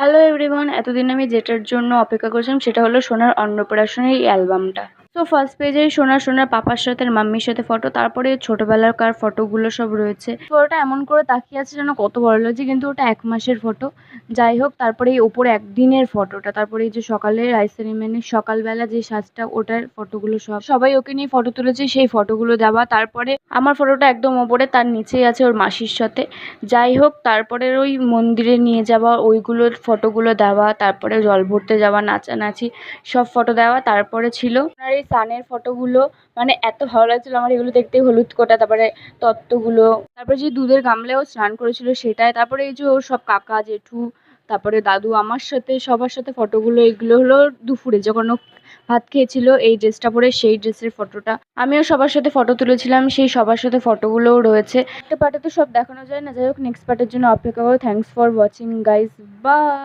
Hello everyone, এতদিন আমি যেটার জন্য অপেক্ষা করছিলাম সেটা হলো সোনার অন্নপ্রাশনের এই অ্যালবামটা। তো ফার্স্ট পেজেই সোনার পাপার সাথে আর মাম্মির সাথে ফটো, তারপরে ছোটবেলাকার ফটোগুলো সব রয়েছে। ফটোটা এমন করে তাকিয়ে আছে যেন কত ভালো লাগছে, কিন্তু ওটা 1 মাসের ফটো। যাই হোক, তারপরে এই ওপরে একদিনের ফটোটা, তারপরে এই যে সকালে রাইস সেরিমনির সকালবেলা যে সাজটা, ওটার ফটোগুলো সবাই ওকে নিয়ে ফটো তুলেছে, সেই ফটোগুলো দেওয়া। তারপরে আমার ফটোটা একদম ওপরে, তার নিচেই আছে ওর মাসির সাথে। যাই হোক, তারপরে ওই মন্দিরে নিয়ে যাওয়া ওইগুলোর ফটোগুলো দেওয়া, তারপরে জল ভরতে যাওয়া, নাচানাচি সব ফটো দেওয়া। তারপরে ছিল আপনার এই সানের ফটোগুলো, মানে এত ভালো লাগছিল আমার এগুলো দেখতে। হলুদ কোটা, তারপরে তত্ত্বগুলো, তারপরে যে দুধের গামলায় ও স্নান করেছিল সেটাই, তারপরে এই যে ওর সব কাকা জেঠু, তারপরে দাদু, আমার সাথে সবার সাথে ফটোগুলো। এগুলো হলো দুপুরে যখন ও ভাত খেয়েছিল এই ড্রেসটা পরে, সেই ড্রেসের ফটোটা। আমিও সবার সাথে ফটো তুলেছিলাম, সেই সবার সাথে ফটোগুলোও রয়েছে। একটা পার্টে তো সব দেখানো যায় না। যাই হোক, নেক্সট পার্টের জন্য অপেক্ষা করো। Thanks for watching guys, by.